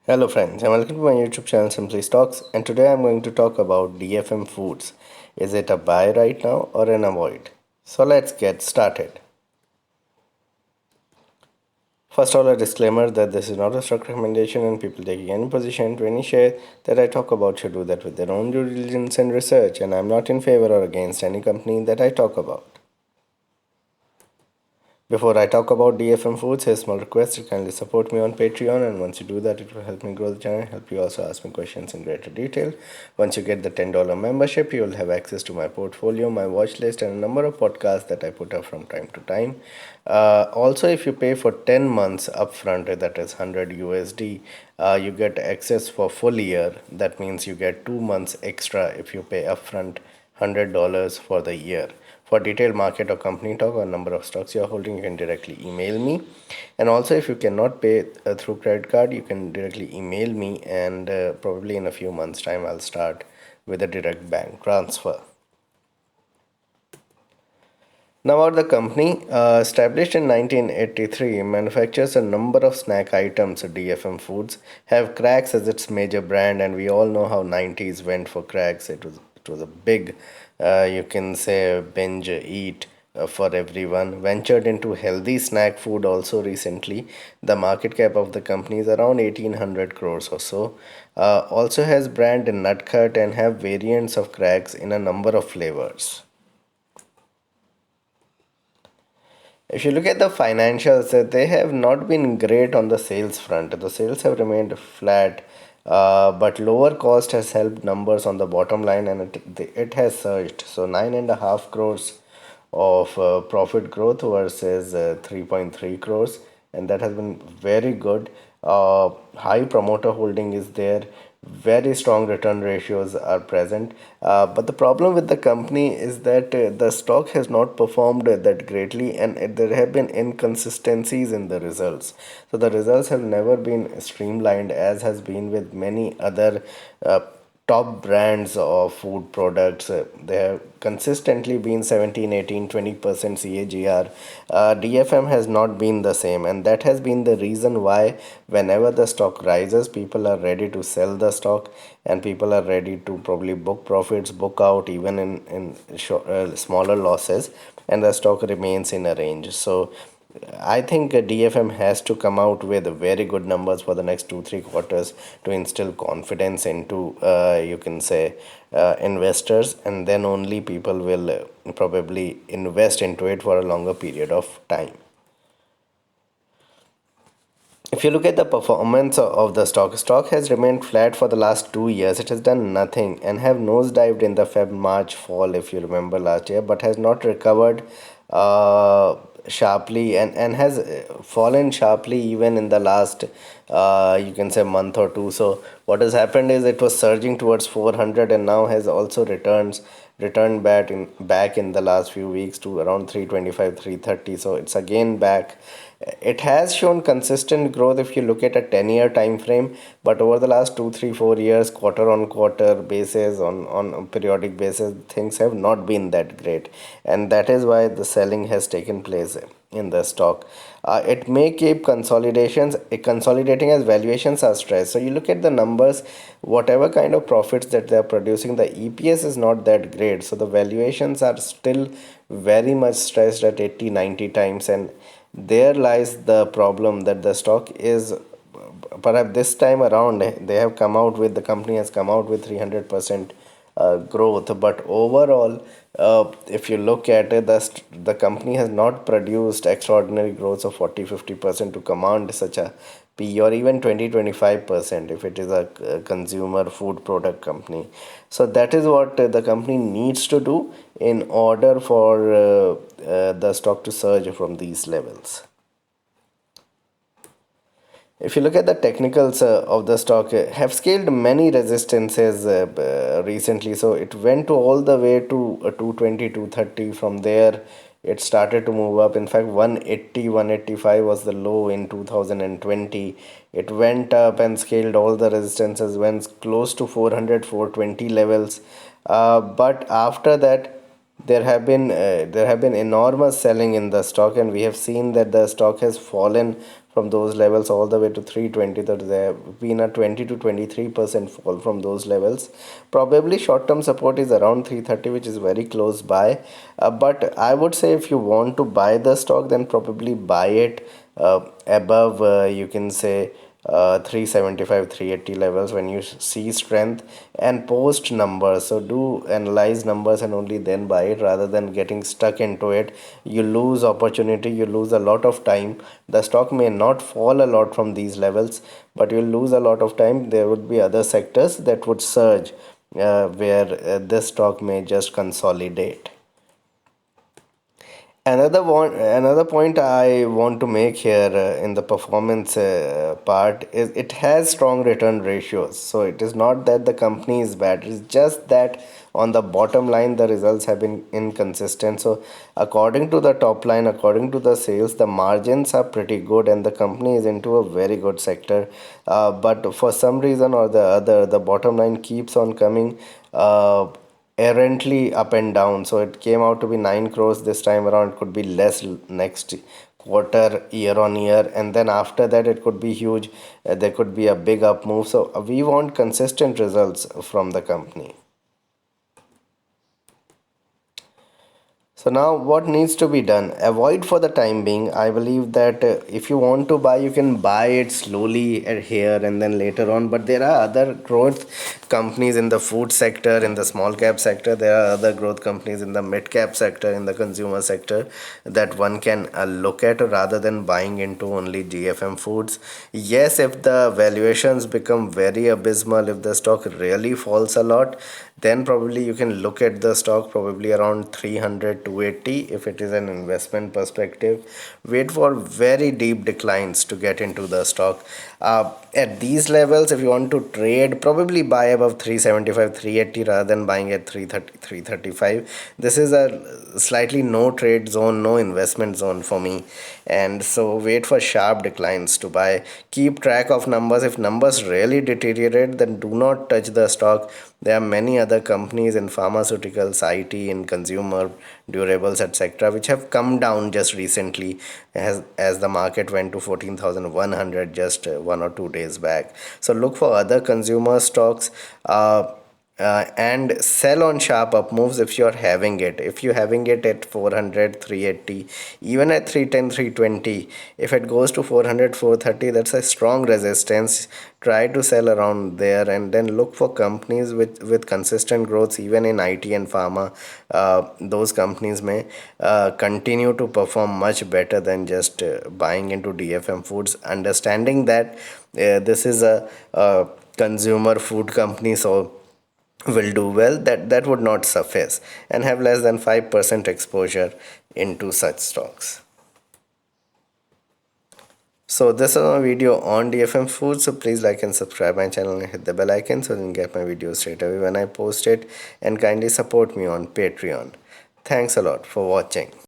Hello friends and welcome to my YouTube channel Simply Stocks, and today I'm going to talk about DFM Foods. Is it a buy right now or an avoid? So let's get started. First of all, a disclaimer that this is not a stock recommendation and people taking any position to any share that I talk about should do that with their own due diligence and research, and I'm not in favor or against any company that I talk about. Before I talk about DFM Foods, here's a small request to kindly support me on Patreon, and once you do that, it will help me grow the channel, help you also ask me questions in greater detail. Once you get the $10 membership, you will have access to my portfolio, my watch list, and a number of podcasts that I put up from time to time. Also, if you pay for 10 months upfront, that is 100 USD, you get access for full year. That means you get 2 months extra if you pay upfront $100 for the year. For detailed market or company talk or number of stocks you are holding, you can directly email me. And also, if you cannot pay through credit card, you can directly email me, and probably in a few months' time, I'll start with a direct bank transfer. Now, about the company, established in 1983, manufactures a number of snack items. DFM Foods have Cracks as its major brand, and we all know how 90s went for Cracks. It was a big, you can say, binge eat for everyone. Ventured into healthy snack food also recently. The market cap of the company is around 1800 crores or so. Also has brand Nutcut and have variants of Cracks in a number of flavors. If you look at the financials, they have not been great on the sales front. The sales have remained flat, but lower cost has helped numbers on the bottom line, and it has surged. So 9.5 crores of profit growth versus 3.3 crores, and that has been very good. High promoter holding is there. Very strong return ratios are present, but the problem with the company is that the stock has not performed that greatly, and there have been inconsistencies in the results. So the results have never been streamlined as has been with many other top brands of food products. They have consistently been 17, 18, 20% CAGR. DFM has not been the same, and that has been the reason why whenever the stock rises, people are ready to sell the stock, and people are ready to probably book profits, book out even in smaller losses, and the stock remains in a range. So I think DFM has to come out with very good numbers for the next 2 3 quarters to instill confidence into, you can say, investors, and then only people will probably invest into it for a longer period of time. If you look at the performance of the stock has remained flat for the last 2 years. It has done nothing and have nosedived in the Feb March fall, if you remember last year, but has not recovered sharply, and has fallen sharply even in the last, you can say, month or two. So what has happened is it was surging towards 400 and now has also returned back in the last few weeks to around 325 330. So it's again back. It has shown consistent growth if you look at a 10-year time frame, but over the last 2 3 4 years, quarter on quarter basis, on a periodic basis, things have not been that great, and that is why the selling has taken place in the stock. It may keep consolidating as valuations are stressed. So you look at the numbers, whatever kind of profits that they are producing, the EPS is not that great. So the valuations are still very much stressed at 80 90 times, and there lies the problem that the stock is, perhaps this time around, the company has come out with 300% growth, but overall, if you look at it, the company has not produced extraordinary growth of 40 50% to command such a P, or even 20 25% if it is a consumer food product company. So that is what the company needs to do in order for the stock to surge from these levels. If you look at the technicals of the stock, have scaled many resistances recently. So it went to all the way to 220, 230. From there, it started to move up. In fact, 180, 185 was the low in 2020. It went up and scaled all the resistances, went close to 400, 420 levels. But after that, there have been enormous selling in the stock, and we have seen that the stock has fallen from those levels all the way to 320. That there have been a 20 to 23% fall from those levels. Probably short term support is around 330, which is very close by. But I would say if you want to buy the stock, then probably buy it above, you can say, 375 380 levels when you see strength and post numbers. So do analyze numbers and only then buy it, rather than getting stuck into it. You lose opportunity, you lose a lot of time. The stock may not fall a lot from these levels, but you'll lose a lot of time. There would be other sectors that would surge, where this stock may just consolidate. Another point I want to make here, in the performance part, is it has strong return ratios. So it is not that the company is bad, it's just that on the bottom line the results have been inconsistent. So according to the top line, according to the sales, the margins are pretty good and the company is into a very good sector. But for some reason or the other, the bottom line keeps on coming errantly up and down. So it came out to be 9 crores this time around. It could be less next quarter, year on year, and then after that it could be huge. There could be a big up move. So we want consistent results from the company. So now what needs to be done? Avoid for the time being. I believe that if you want to buy, you can buy it slowly here and then later on. But there are other growth companies in the food sector, in the small cap sector. There are other growth companies in the mid cap sector, in the consumer sector, that one can look at, rather than buying into only DFM foods. Yes, if the valuations become very abysmal, if the stock really falls a lot, then probably you can look at the stock probably around 300 to 80 if it is an investment perspective. Wait for very deep declines to get into the stock. At these levels, if you want to trade, probably buy above 375 380 rather than buying at 330 335. This is a slightly no trade zone, no investment zone for me. And so wait for sharp declines to buy. Keep track of numbers. If numbers really deteriorate, then do not touch the stock. There are many other companies in pharmaceuticals, IT, in consumer durables, etc., which have come down just recently, as the market went to 14,100 just 1 or 2 days back. So look for other consumer stocks. And sell on sharp up moves if you're having it. If you're having it at 400 380, even at 310 320, if it goes to 400 430, that's a strong resistance. Try to sell around there, and then look for companies with consistent growth, even in IT and pharma. Those companies may continue to perform much better than just buying into DFM foods, understanding that this is a consumer food company, so will do well. That would not suffice, and have less than 5% exposure into such stocks. So this is a video on DFM food. So please like and subscribe my channel and hit the bell icon so you can get my videos straight away when I post it, and kindly support me on Patreon. Thanks a lot for watching.